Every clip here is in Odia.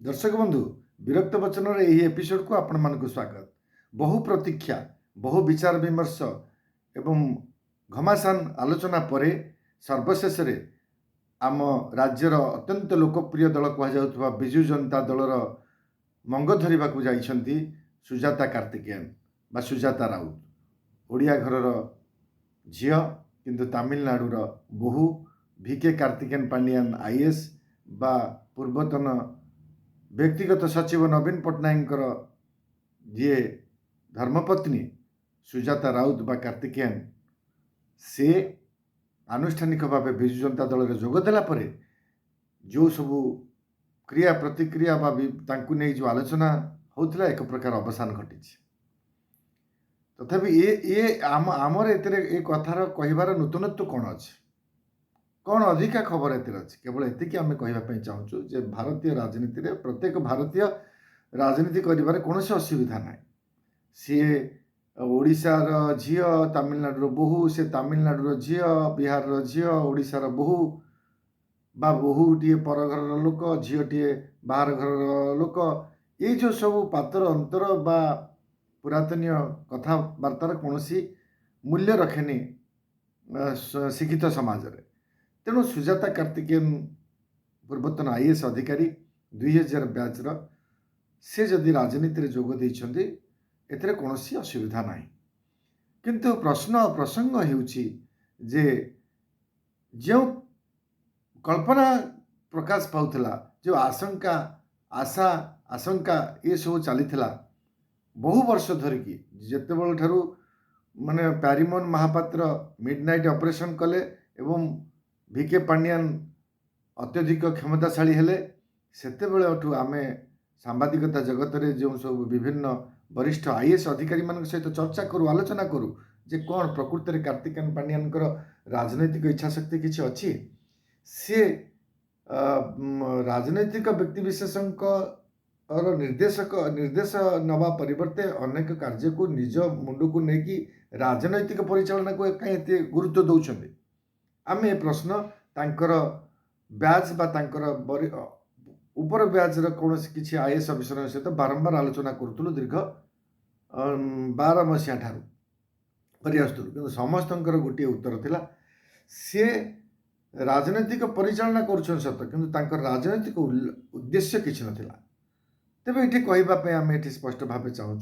दर्शक बंधु विरक्त वचन यही एपिसोड को आपण मानक स्वागत। बहु प्रतीक्षा बहु विचार विमर्श एवं घमासान आलोचना पर सर्वशेष आम राज्यर अत्यंत लोकप्रिय दल कहुवा विजु जनता दलर मंग धरने को जाइछंती सुजाता कार्तिकेयन बा सुजाता राउत। ओडिया घरर झियो किंतु तमिलनाडुर बहु भिके कार्तिकेयन पांडियान आईएएस बा पूर्वतन व्यक्तिगत सचिव नवीन पट्टनायक जी धर्मपत्नी सुजाता राउत बा कार्तिकेयन से आनुष्ठानिक भाव विजु जनता दल में जोगदेला जो सबू क्रिया प्रतिक्रिया नहीं जो आलोचना होता एक प्रकार अवसान घटी तथापि ये आमर ए कथार कहबार नूतनत्व कौन अच्छे कौन अधिका खबर एतिर अच्छे केवल एतिक आम कहवाई चाहूँ जे भारतीय राजनीति रे प्रत्येक भारतीय राजनीति करिबारे कौन असुविधा ना सी ओडिशार झियो तमिलनाडुर बोहू से तमिलनाडुर झियो बिहार झियो ओडिशार बोहू बा बोहूटे पर घर लोक झीटे बाहर घर लोक ये जो सब पातर अंतर बा पुरातनीय कथबार्तार कौन मूल्य रखेनी शिक्षित समाज रे। तेणु सुजाता कार्तिकेयन पूर्वतन आईएएस अधिकारी 2000 बैचर से जदि राजनीति जोग देइछन्ति एथिरे कौनसी असुविधा नाही किंतु प्रश्न प्रसंग हेउछि जे जो कल्पना प्रकाश पाउथला जो आशंका आशा आशंका ये सब चलीथिला बहु वर्ष धरिकी जेतेबेल ठारू माने प्यारीमोहन महापात्र मिडनाइट ऑपरेशन कले एवं भिके पांडियान अत्यधिक क्षमताशाली हेले सेतेबेलठू आमे सांबादिकता जगत रे जो सब विभिन्न वरिष्ठ आईएएस अधिकारी मान सहित चर्चा करू आलोचना करू जे कौन प्रकृत में कार्तिकेयन पांडियान राजनैतिक इच्छाशक्ति किसी अच्छी सी राजनैतिक व्यक्तिविशेष निर्देश नवा परिवर्ते अनेक कार्य को निज मुंड को लेकिन राजनैतिक परिचालना को कहीं गुरुत्व दौरान आम ए प्रश्न तांकर ब्याज बा तांकर उपर ब्याज कौन किसी आईएएस अफिसर सहित बारंबार आलोचना करूँ दीर्घ 12 मसीहा ठारू कि समस्त गोटे उत्तर थिला सी राजनैतिक परिचालना कर सत कि राजनैतिक उद्देश्य किसी नथिला। तेबे ये कहवाई आम ये स्पष्ट भाव चाहूँ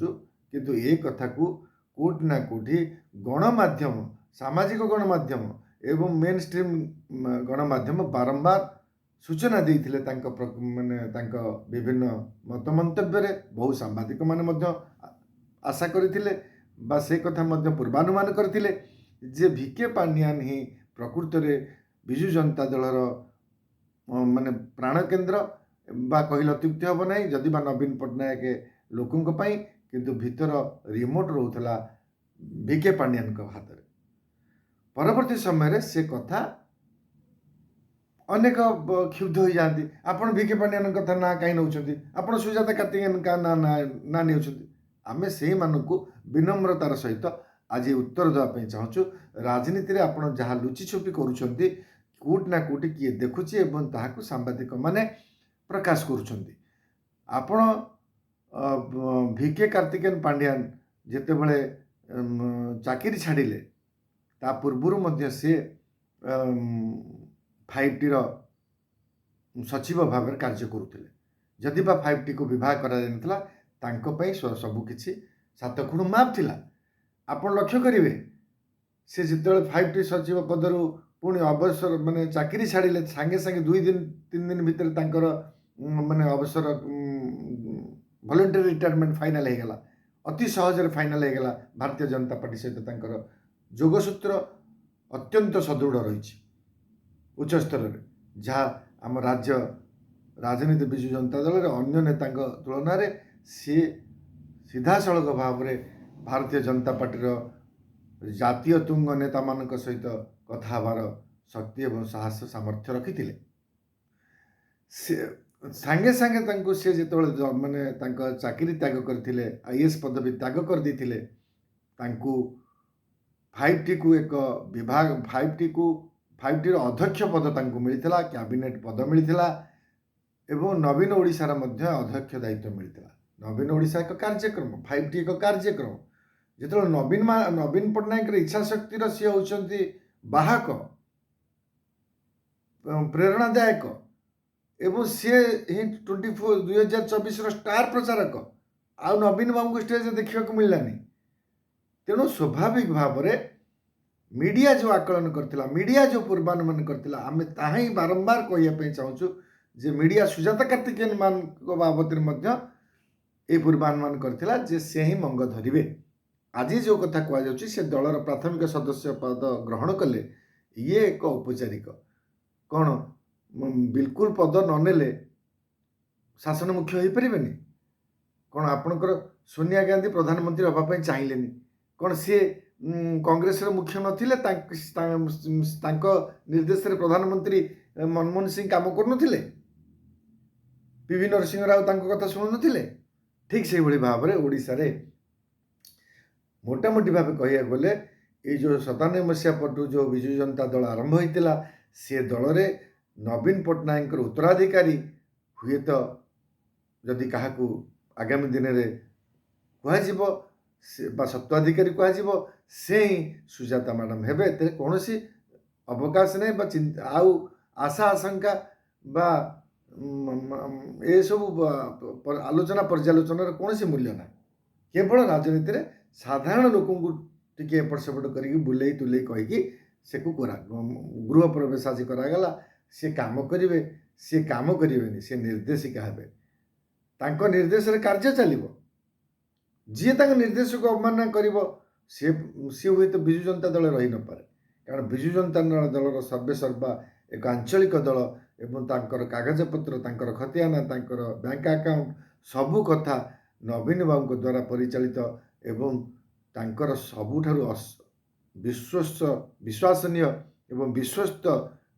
किंतु ये कथा को कोट ना कोठी गणमाध्यम सामाजिक गणमाध्यम एवं मेन स्ट्रीम गणमाध्यम बारंबार सूचना देते माने विभिन्न मत मंतव्य बहु सांबादिक माने आशा करते बा से कथा पूर्वानुमान करते जे भिके पांडियान ही प्रकृत में विजु जनता दलर माने प्राण केन्द्र बा कहले अत्युक्ति हम ना जदि बा नवीन पट्टनायक लोकों किंतु भीतर रिमोट रोला भिके पांडियान हाथ में परवर्ती समय से कथा अनेक क्षुब्ध हो जाती आपण भिके पांडियान कथा ना कहीं नौ आप सुजाता कार्तिकेयन का ना ना नहीं आम से मानक विनम्रतार सहित आज उत्तर देवाई चाहूँ राजनीति रे आपण जहाँ लुचि छुपी करुँच कोट ना कोटी किए देखुची एवं ताहाकू सांबादिक माने प्रकाश करुँच आपण भिके कार्तिकेयन पांडियान जेते बळे चाकरी छाड़िले ता पूर्वर मध्य से 5T सचिव भाव कार्य करुले जदि बा 5T को विवाह कर सबकि 7 खुण माप थिला। आपण लक्ष्य करेंगे से जिते 5T सचिव पदर पुणी अवसर माने चाकरी छाड़िले सांगे सांगे 2 दिन 3 दिन भितर माने अवसर वॉलंटरी रिटायरमेंट फाइनल हो गला अति सहज फाइनल हो गला। भारतीय जनता पार्टी सहित जोगसूत्र अत्यंत सदृढ़ रही उच्च स्तर में जहाँ आम राज्य राजनीति विजु जनता दल अन्य नेता तुलन में सी सीधा सड़क भाव में भारतीय जनता पार्टी जातीय तुंग नेता मान सहित कथा हबार शक्ति और साहस सामर्थ्य रखी सांगे सांगे सी जो मैंने चाकरी त्याग करते आईएएस पदवी त्याग कर देते 5T को एक विभाग 5T अध्यक्ष पद मिलता कैबिनेट पद मिलता ଏବଂ ନବୀନ ଓଡ଼ିଶାର ମଧ୍ୟ ଅଧ୍ୟକ୍ଷ ଦାୟିତ୍ୱ ମିଳିଥିଲା। ନବୀନ ଓଡ଼ିଶା ଏକ କାର୍ଯ୍ୟକ୍ରମ, 5T ଏକ କାର୍ଯ୍ୟକ୍ରମ। ଯେତେବେଳେ ନବୀନ ପଟ୍ଟନାୟକର ଇଚ୍ଛା ଶକ୍ତିର ସିଏ ହେଉଛନ୍ତି ବାହକ, ପ୍ରେରଣାଦାୟକ, ଏବଂ ସିଏ ହିଁ 2024ର ଷ୍ଟାର ପ୍ରଚାରକ। ଆଉ ନବୀନ ବାବୁଙ୍କୁ ଷ୍ଟେଜରେ ଦେଖିବାକୁ ମିଳିଲାନି। ତେଣୁ ସ୍ୱାଭାବିକ ଭାବରେ ମିଡ଼ିଆ ଯେଉଁ ଆକଳନ କରିଥିଲା, ମିଡ଼ିଆ ଯେଉଁ ପୂର୍ବାନୁମାନ କରିଥିଲା, ଆମେ ତାହା ହିଁ ବାରମ୍ବାର କହିବା ପାଇଁ ଚାହୁଁଛୁ ଯେ ମିଡ଼ିଆ ସୁଜାତା କାର୍ତ୍ତିକେୟନ ମାନଙ୍କ ବାବଦରେ ମଧ୍ୟ ଏ ପୂର୍ବାନୁମାନ କରିଥିଲା ଯେ ସେ ହିଁ ମଙ୍ଗ ଧରିବେ। ଆଜି ଯେଉଁ କଥା କୁହାଯାଉଛି ସେ ଦଳର ପ୍ରାଥମିକ ସଦସ୍ୟ ପଦ ଗ୍ରହଣ କଲେ, ଇଏ ଏକ ଔପଚାରିକ କ'ଣ ବିଲକୁଲ ପଦ ନ ନେଲେ ଶାସନ ମୁଖ୍ୟ ହୋଇପାରିବେନି? କ'ଣ ଆପଣଙ୍କର ସୋନିଆ ଗାନ୍ଧୀ ପ୍ରଧାନମନ୍ତ୍ରୀ ହେବା ପାଇଁ ଚାହିଁଲେନି? କ'ଣ ସିଏ କଂଗ୍ରେସର ମୁଖ୍ୟ ନଥିଲେ? ତାଙ୍କ ନିର୍ଦ୍ଦେଶରେ ପ୍ରଧାନମନ୍ତ୍ରୀ ମନମୋହନ ସିଂ କାମ କରୁନଥିଲେ? ପିଭି ନରସିଂହ ରାଓ ତାଙ୍କ କଥା ଶୁଣୁନଥିଲେ? ଠିକ୍ ସେଇଭଳି ଭାବରେ ଓଡ଼ିଶାରେ ମୋଟାମୋଟି ଭାବେ କହିବାକୁ ଗଲେ ଏଇ ଯେଉଁ 97 ମସିହା ପଟୁ ଯେଉଁ ବିଜୁ ଜନତା ଦଳ ଆରମ୍ଭ ହୋଇଥିଲା, ସେ ଦଳରେ ନବୀନ ପଟ୍ଟନାୟକଙ୍କର ଉତ୍ତରାଧିକାରୀ ହୁଏତ ଯଦି କାହାକୁ ଆଗାମୀ ଦିନରେ କୁହାଯିବ ବା ସତ୍ତ୍ୱାଧିକାରୀ କୁହାଯିବ, ସେ ହିଁ ସୁଜାତା ମ୍ୟାଡ଼ାମ୍ ହେବେ। ଏଥିରେ କୌଣସି ଅବକାଶ ନାହିଁ ବା ଆଉ ଆଶା ଆଶଙ୍କା ବା ଏସବୁ ଆଲୋଚନା ପର୍ଯ୍ୟାଲୋଚନାର କୌଣସି ମୂଲ୍ୟ ନାହିଁ। କେବଳ ରାଜନୀତିରେ ସାଧାରଣ ଲୋକଙ୍କୁ ଟିକେ ଏପଟ ସେପଟ କରିକି ବୁଲେଇ ତୁଲେଇ କହିକି ସେକୁ ଗୃହ ପ୍ରବେଶ ଆଜି କରାଗଲା, ସେ କାମ କରିବେ, ସେ କାମ କରିବେନି, ସେ ନିର୍ଦ୍ଦେଶିକା ହେବେ, ତାଙ୍କ ନିର୍ଦ୍ଦେଶରେ କାର୍ଯ୍ୟ ଚାଲିବ। ଯିଏ ତାଙ୍କ ନିର୍ଦ୍ଦେଶକୁ ଅବମାନନା କରିବ ସିଏ ହୁଏତ ବିଜୁ ଜନତା ଦଳ ରହିନପାରେ। କାରଣ ବିଜୁ ଜନତା ଦଳର ସର୍ବେସର୍ବା ଏକ ଆଞ୍ଚଳିକ ଦଳ ଏବଂ ତାଙ୍କର କାଗଜପତ୍ର, ତାଙ୍କର ଖତିଆନା, ତାଙ୍କର ବ୍ୟାଙ୍କ ଆକାଉଣ୍ଟ ସବୁ କଥା ନବୀନ ବାବୁଙ୍କ ଦ୍ୱାରା ପରିଚାଳିତ ଏବଂ ତାଙ୍କର ସବୁଠାରୁ ବିଶ୍ୱାସନୀୟ ଏବଂ ବିଶ୍ୱସ୍ତ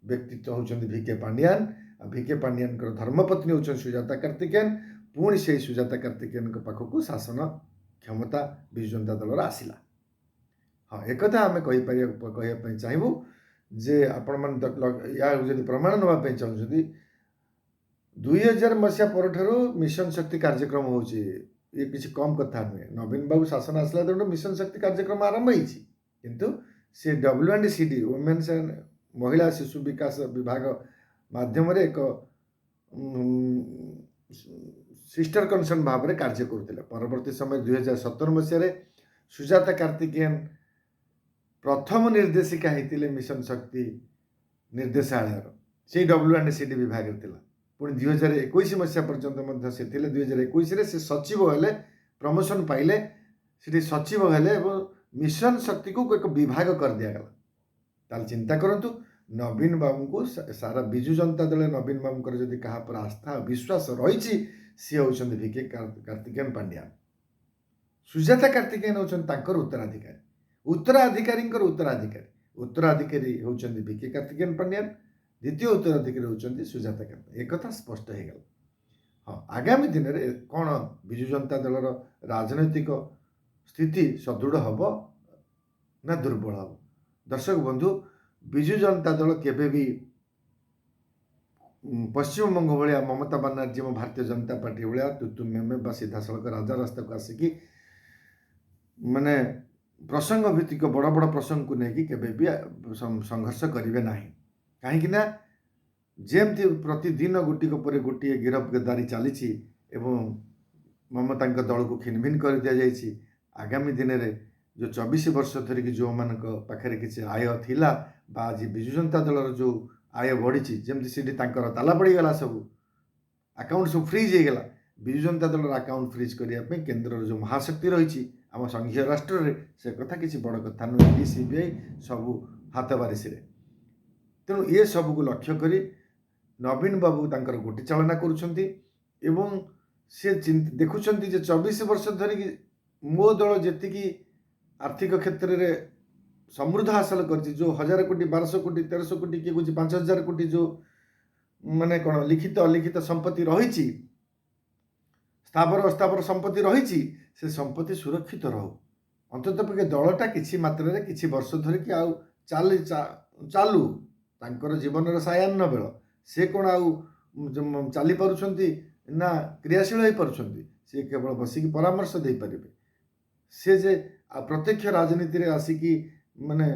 ବ୍ୟକ୍ତିତ୍ୱ ହେଉଛନ୍ତି ଭିକେ ପାଣ୍ଡିଆନ। ଆଉ ଭିକେ ପାଣ୍ଡିଆନଙ୍କର ଧର୍ମପତ୍ନୀ ହେଉଛନ୍ତି ସୁଜାତା କାର୍ତ୍ତିକେୟନ। ପୁଣି ସେଇ ସୁଜାତା କାର୍ତ୍ତିକେୟନଙ୍କ ପାଖକୁ ଶାସନ କ୍ଷମତା ବିଜୁ ଜନତା ଦଳର ଆସିଲା। ହଁ, ଏକଥା ଆମେ କହିବା ପାଇଁ ଚାହିଁବୁ ଯେ ଆପଣମାନେ ୟା ଯଦି ପ୍ରମାଣ ନେବା ପାଇଁ ଚାହୁଁଛନ୍ତି, 2000 ମସିହା ପରଠାରୁ ମିଶନ ଶକ୍ତି କାର୍ଯ୍ୟକ୍ରମ ହେଉଛି। ଇଏ କିଛି କମ୍ କଥା ନୁହେଁ। ନବୀନ ବାବୁ ଶାସନ ଆସିଲା ଦିନଠୁ ମିଶନ ଶକ୍ତି କାର୍ଯ୍ୟକ୍ରମ ଆରମ୍ଭ ହେଇଛି, କିନ୍ତୁ ସେ WNDCD ଓମେନ୍ସ ଆଣ୍ଡ ମହିଳା ଶିଶୁ ବିକାଶ ବିଭାଗ ମାଧ୍ୟମରେ ଏକ ସିଷ୍ଟର କନସର୍ନ ଭାବରେ କାର୍ଯ୍ୟ କରୁଥିଲେ। ପରବର୍ତ୍ତୀ ସମୟରେ 2017 ମସିହାରେ ସୁଜାତା କାର୍ତ୍ତିକେୟନ ପ୍ରଥମ ନିର୍ଦ୍ଦେଶିକା ହେଇଥିଲେ ମିଶନ ଶକ୍ତି ନିର୍ଦ୍ଦେଶାଳୟର, ସେଇ WNDCD ବିଭାଗରେ ଥିଲା। ପୁଣି 2021 ମସିହା ପର୍ଯ୍ୟନ୍ତ ମଧ୍ୟ ସେ ଥିଲେ। 2021ରେ ସେ ସଚିବ ହେଲେ, ପ୍ରମୋସନ ପାଇଲେ, ସେଠି ସଚିବ ହେଲେ ଏବଂ ମିଶନ ଶକ୍ତିକୁ ଏକ ବିଭାଗ କରିଦିଆଗଲା। ତାହେଲେ ଚିନ୍ତା କରନ୍ତୁ, ନବୀନ ବାବୁଙ୍କୁ ସାରା ବିଜୁ ଜନତା ଦଳ ନବୀନ ବାବୁଙ୍କର ଯଦି କାହା ଉପରେ ଆସ୍ଥା ବିଶ୍ୱାସ ରହିଛି, ସିଏ ହେଉଛନ୍ତି ଭିକେ କାର୍ତ୍ତିକେୟନ ପାଣ୍ଡିଆନ। ସୁଜାତା କାର୍ତ୍ତିକେୟନ ହେଉଛନ୍ତି ତାଙ୍କର ଉତ୍ତରାଧିକାରୀ, ଉତ୍ତରାଧିକାରୀଙ୍କର ଉତ୍ତରାଧିକାରୀ ହେଉଛନ୍ତି ଭିକେ କାର୍ତ୍ତିକେୟନ ପାଣ୍ଡିଆନ, ଦ୍ୱିତୀୟ ଉତ୍ତରାଧିକାରୀ ହେଉଛନ୍ତି ସୁଜାତା କାର୍ତ୍ତିକେୟନ। ଏକଥା ସ୍ପଷ୍ଟ ହେଇଗଲା। ହଁ, ଆଗାମୀ ଦିନରେ କ'ଣ ବିଜୁ ଜନତା ଦଳର ରାଜନୈତିକ ସ୍ଥିତି ସଦୃଢ଼ ହେବ ନା ଦୁର୍ବଳ ହେବ? ଦର୍ଶକ ବନ୍ଧୁ, ବିଜୁ ଜନତା ଦଳ କେବେ ବି ପଶ୍ଚିମବଙ୍ଗ ଭଳିଆ ମମତା ବାନାର୍ଜୀ ଏବଂ ଭାରତୀୟ ଜନତା ପାର୍ଟି ଭଳିଆ ତୁତୁ ମେମେ ବା ସିଧାସଳଖ ରାଜା ରାସ୍ତାକୁ ଆସିକି ମାନେ ପ୍ରସଙ୍ଗ ଭିତ୍ତିକ ବଡ଼ ବଡ଼ ପ୍ରସଙ୍ଗକୁ ନେଇକି କେବେ ବି ସଂଘର୍ଷ କରିବେ ନାହିଁ। କାହିଁକି ନା ଯେମିତି ପ୍ରତିଦିନ ଗୋଟିକ ପରେ ଗୋଟିଏ ଗିରଫଦାରୀ ଚାଲିଛି ଏବଂ ମମତାଙ୍କ ଦଳକୁ ଖିନଭିନ କରିଦିଆଯାଇଛି, ଆଗାମୀ ଦିନରେ ଯେଉଁ 24 ବର୍ଷ ଧରିକି ଯେଉଁମାନଙ୍କ ପାଖରେ କିଛି ଆୟ ଥିଲା ବା ଆଜି ବିଜୁ ଜନତା ଦଳର ଯେଉଁ ଆୟ ବଢ଼ିଛି, ଯେମିତି ସେଠି ତାଙ୍କର ତାଲା ପଡ଼ିଗଲା, ସବୁ ଆକାଉଣ୍ଟ ସବୁ ଫ୍ରିଜ୍ ହେଇଗଲା। ବିଜୁ ଜନତା ଦଳର ଆକାଉଣ୍ଟ ଫ୍ରିଜ୍ କରିବା ପାଇଁ କେନ୍ଦ୍ରର ଯେଉଁ ମହାଶକ୍ତି ରହିଛି ଆମ ସଂଘୀୟ ରାଷ୍ଟ୍ରରେ, ସେ କଥା କିଛି ବଡ଼ କଥା ନୁହେଁ। ED CBI ସବୁ ହାତ ବାରିସିରେ। ତେଣୁ ଏ ସବୁକୁ ଲକ୍ଷ୍ୟ କରି ନବୀନ ବାବୁ ତାଙ୍କର ଗୋଟି ଚାଳନା କରୁଛନ୍ତି ଏବଂ ସେ ଦେଖୁଛନ୍ତି ଯେ 24 ବର୍ଷ ଧରିକି ମୋ ଦଳ ଯେତିକି ଆର୍ଥିକ କ୍ଷେତ୍ରରେ ସମୃଦ୍ଧ ହାସଲ କରିଛି, ଯେଉଁ 1000 କୋଟି 1200 କୋଟି 1300 କୋଟି କିଏ କହୁଛି 5000 କୋଟି ଯେଉଁ ମାନେ କ'ଣ ଲିଖିତ ଅଲିଖିତ ସମ୍ପତ୍ତି ରହିଛି, ସ୍ଥାବର ଅସ୍ଥାବର ସମ୍ପତ୍ତି ରହିଛି, ସେ ସମ୍ପତ୍ତି ସୁରକ୍ଷିତ ରହୁ। ଅନ୍ତତଃ ପକ୍ଷେ ଦଳଟା କିଛି ମାତ୍ରାରେ କିଛି ବର୍ଷ ଧରିକି ଆଉ ଚାଲୁ, ତାଙ୍କର ଜୀବନର ସାୟାହ୍ନ ବେଳ। ସେ କ'ଣ ଆଉ ଚାଲି ପାରୁଛନ୍ତି ନା କ୍ରିୟାଶୀଳ ହେଇପାରୁଛନ୍ତି। ସେ କେବଳ ବସିକି ପରାମର୍ଶ ଦେଇପାରିବେ। ସେ ଯେ ପ୍ରତ୍ୟକ୍ଷ ରାଜନୀତିରେ ଆସିକି ମାନେ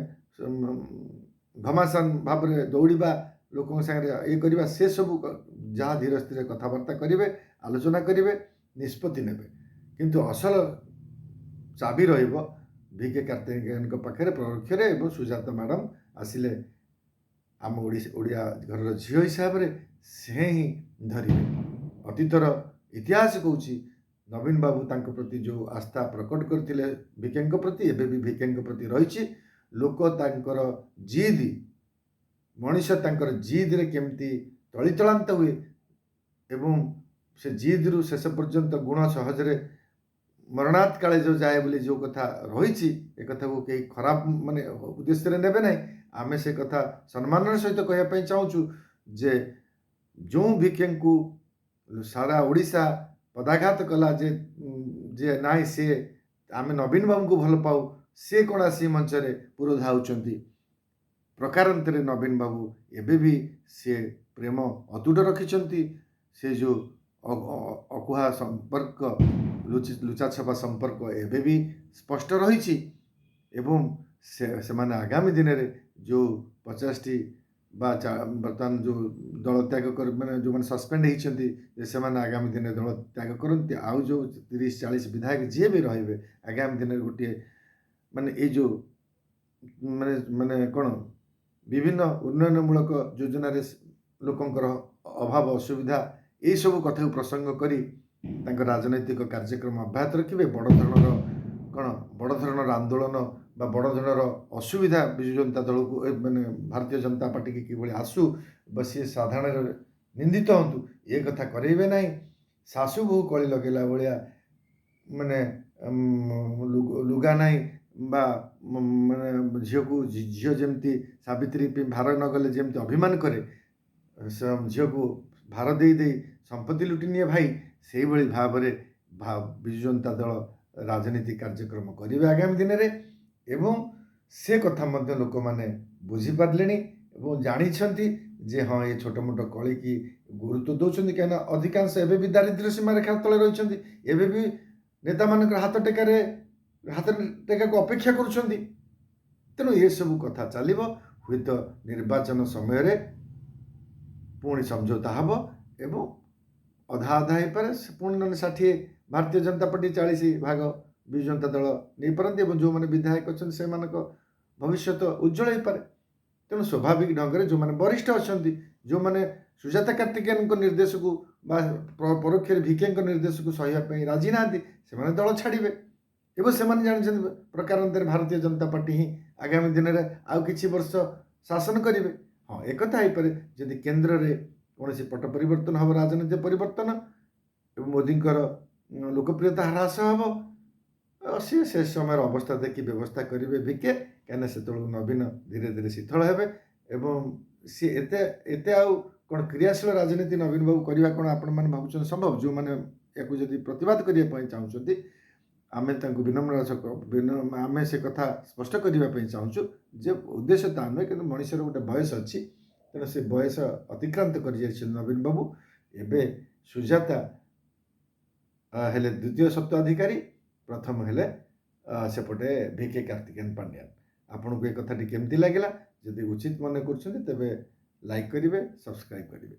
ଘମାସାନ ଭାବରେ ଦୌଡ଼ିବା, ଲୋକଙ୍କ ସାଙ୍ଗରେ ଇଏ କରିବା, ସେସବୁ ଯାହା ଧୀର ସ୍ଥିର କଥାବାର୍ତ୍ତା କରିବେ, ଆଲୋଚନା କରିବେ, ନିଷ୍ପତ୍ତି ନେବେ। କିନ୍ତୁ ଅସଲ ଚାବି ରହିବ ଭିକେ କାର୍ତ୍ତିକେୟନଙ୍କ ପାଖରେ ପରୋକ୍ଷରେ, ଏବଂ ସୁଜାତା ମ୍ୟାଡ଼ାମ ଆସିଲେ ଆମ ଓଡ଼ିଆ ଘରର ଝିଅ ହିସାବରେ ସେ ହିଁ ଧରିବେ। ଅତୀତର ଇତିହାସ କହୁଛି ନବୀନ ବାବୁ ତାଙ୍କ ପ୍ରତି ଯେଉଁ ଆସ୍ଥା ପ୍ରକଟ କରିଥିଲେ ଭିକେଙ୍କ ପ୍ରତି, ଏବେ ବି ଭିକେଙ୍କ ପ୍ରତି ରହିଛି। ଲୋକ ତାଙ୍କର ଜିଦ୍, ମଣିଷ ତାଙ୍କର ଜିଦ୍ରେ କେମିତି ତଳିତଳାନ୍ତ ହୁଏ ଏବଂ ସେ ଜିଦ୍ରୁ ଶେଷ ପର୍ଯ୍ୟନ୍ତ ଗୁଣ ସହଜରେ ମରଣାତ୍ କାଳେ ଯେଉଁ ଯାଏ ବୋଲି ଯେଉଁ କଥା ରହିଛି, ଏ କଥାକୁ କେହି ଖରାପ ମାନେ ଉଦ୍ଦେଶ୍ୟରେ ନେବେ ନାହିଁ। ଆମେ ସେ କଥା ସମ୍ମାନର ସହିତ କହିବା ପାଇଁ ଚାହୁଁଛୁ ଯେ ଯେଉଁ ଭିକେଙ୍କୁ ସାରା ଓଡ଼ିଶା ପଦାଘାତ କଲା ଯେ ନାଇଁ ସେ ଆମେ ନବୀନ ବାବୁଙ୍କୁ ଭଲ ପାଉ, ସେ କ'ଣ ଆସି ମଞ୍ଚରେ ପୁରୋଧା ହେଉଛନ୍ତି। ପ୍ରକାରାନ୍ତରେ ନବୀନ ବାବୁ ଏବେ ବି ସେ ପ୍ରେମ ଅତୁଟ ରଖିଛନ୍ତି। ସେ ଯେଉଁ ଅକୁହା ସମ୍ପର୍କ, ଲୁଚାଛପା ସମ୍ପର୍କ ଏବେ ବି ସ୍ପଷ୍ଟ ରହିଛି। ଏବଂ ସେମାନେ ଆଗାମୀ ଦିନରେ ଯେଉଁ 50ଟି ବା ବର୍ତ୍ତମାନ ଯେଉଁ ଦଳ ତ୍ୟାଗ କରି ମାନେ ଯେଉଁମାନେ ସସ୍ପେଣ୍ଡ ହେଇଛନ୍ତି, ଯେ ସେମାନେ ଆଗାମୀ ଦିନରେ ଦଳ ତ୍ୟାଗ କରନ୍ତି। ଆଉ ଯେଉଁ 30-40 ବିଧାୟକ ଯିଏ ବି ରହିବେ, ଆଗାମୀ ଦିନରେ ଗୋଟିଏ ମାନେ ଏଇ ଯେଉଁ ମାନେ କ'ଣ ବିଭିନ୍ନ ଉନ୍ନୟନମୂଳକ ଯୋଜନାରେ ଲୋକଙ୍କର ଅଭାବ ଅସୁବିଧା, ଏଇସବୁ କଥାକୁ ପ୍ରସଙ୍ଗ କରି ତାଙ୍କ ରାଜନୈତିକ କାର୍ଯ୍ୟକ୍ରମ ଅବ୍ୟାହତ ରଖିବେ। ବଡ଼ ଧରଣର ଆନ୍ଦୋଳନ ବା ବଡ଼ ଧରଣର ଅସୁବିଧା ବିଜୁ ଜନତା ଦଳକୁ ମାନେ ଭାରତୀୟ ଜନତା ପାର୍ଟିକି କିଭଳି ଆସୁ ବା ସିଏ ସାଧାରଣରେ ନିନ୍ଦିତ ହୁଅନ୍ତୁ, ଏ କଥା କରେଇବେ ନାହିଁ। ଶାଶୁ ବୋହୂ କଳି ଲଗେଇଲା ଭଳିଆ ମାନେ ଲୁଗା ନାହିଁ ବା ମାନେ ଝିଅ ଯେମିତି ସାବିତ୍ରୀ ଭାର ନଗଲେ ଯେମିତି ଅଭିମାନ କରେ, ଝିଅକୁ ଭାର ଦେଇ ସମ୍ପତ୍ତି ଲୁଟି ନିଏ ଭାଇ, ସେଇଭଳି ଭାବରେ ବିଜୁ ଜନତା ଦଳ ରାଜନୀତି କାର୍ଯ୍ୟକ୍ରମ କରିବେ ଆଗାମୀ ଦିନରେ। ଏବଂ ସେ କଥା ମଧ୍ୟ ଲୋକମାନେ ବୁଝିପାରିଲେଣି ଏବଂ ଜାଣିଛନ୍ତି ଯେ ହଁ, ଏ ଛୋଟ ମୋଟ କଳିକି ଗୁରୁତ୍ୱ ଦେଉଛନ୍ତି। କାହିଁକିନା ଅଧିକାଂଶ ଏବେ ବି ଦାରିଦ୍ର୍ୟ ସୀମାରେଖା ତଳେ ରହିଛନ୍ତି, ଏବେ ବି ନେତାମାନଙ୍କର ହାତ ଟେକାକୁ ଅପେକ୍ଷା କରୁଛନ୍ତି। ତେଣୁ ଏସବୁ କଥା ଚାଲିବ। ହୁଏତ ନିର୍ବାଚନ ସମୟରେ ପୁଣି ସମଝୋତା ହେବ ଏବଂ ଅଧା ହେଇପାରେ, ପୁଣି ନହେଲେ 60 ଭାରତୀୟ ଜନତା ପାର୍ଟି 40 ଭାଗ ବିଜୁ ଜନତା ଦଳ ନେଇପାରନ୍ତି ଏବଂ ଯେଉଁମାନେ ବିଧାୟକ ଅଛନ୍ତି ସେମାନଙ୍କ ଭବିଷ୍ୟତ ଉଜ୍ଜଳ ହେଇପାରେ। ତେଣୁ ସ୍ୱାଭାବିକ ଢଙ୍ଗରେ ଯେଉଁମାନେ ବରିଷ୍ଠ ଅଛନ୍ତି, ଯେଉଁମାନେ ସୁଜାତା କାର୍ତ୍ତିକେୟନଙ୍କ ନିର୍ଦ୍ଦେଶକୁ ବା ପରୋକ୍ଷରେ ଭିକେଙ୍କ ନିର୍ଦ୍ଦେଶକୁ ସହିବା ପାଇଁ ରାଜି ନାହାନ୍ତି, ସେମାନେ ଦଳ ଛାଡ଼ିବେ। ଏବଂ ସେମାନେ ଜାଣିଛନ୍ତି ପ୍ରକାରାନ୍ତରେ ଭାରତୀୟ ଜନତା ପାର୍ଟି ହିଁ ଆଗାମୀ ଦିନରେ ଆଉ କିଛି ବର୍ଷ ଶାସନ କରିବେ। ହଁ, ଏକଥା ହେଇପାରେ ଯଦି କେନ୍ଦ୍ରରେ କୌଣସି ପଟ ପରିବର୍ତ୍ତନ ହେବ, ରାଜନୈତିକ ପରିବର୍ତ୍ତନ, ଏବଂ ମୋଦିଙ୍କର ଲୋକପ୍ରିୟତା ହ୍ରାସ ହେବ, ସିଏ ସେ ସମୟର ଅବସ୍ଥା ଦେଖି ବ୍ୟବସ୍ଥା କରିବେ ଭିକେ। କାହିଁକିନା ସେତେବେଳକୁ ନବୀନ ଧୀରେ ଧୀରେ ଶିଥିଳ ହେବେ ଏବଂ ସିଏ ଏତେ ଆଉ କ'ଣ କ୍ରିୟାଶୀଳ ରାଜନୀତି ନବୀନ ବାବୁ କରିବା କ'ଣ ଆପଣମାନେ ଭାବୁଛନ୍ତି ସମ୍ଭବ? ଯେଉଁମାନେ ୟାକୁ ଯଦି ପ୍ରତିବାଦ କରିବା ପାଇଁ ଚାହୁଁଛନ୍ତି, ଆମେ ତାଙ୍କୁ ଆମେ ସେ କଥା ସ୍ପଷ୍ଟ କରିବା ପାଇଁ ଚାହୁଁଛୁ ଯେ ଉଦ୍ଦେଶ୍ୟ ତା ନୁହେଁ, କିନ୍ତୁ ମଣିଷର ଗୋଟେ ବୟସ ଅଛି। ତେଣୁ ସେ ବୟସ ଅତିକ୍ରାନ୍ତ କରିଯାଇଛନ୍ତି ନବୀନ ବାବୁ। ଏବେ ସୁଜାତା ହେଲେ ଦ୍ୱିତୀୟ ସତ୍ତ୍ୱାଧିକାରୀ, ପ୍ରଥମ ହେଲେ ସେପଟେ ଭିକେ କାର୍ତ୍ତିକେୟନ ପାଣ୍ଡିଆନ। ଆପଣଙ୍କୁ ଏ କଥାଟି କେମିତି ଲାଗିଲା? ଯଦି ଉଚିତ ମନେ କରୁଛନ୍ତି ତେବେ ଲାଇକ୍ କରିବେ, ସବସ୍କ୍ରାଇବ୍ କରିବେ।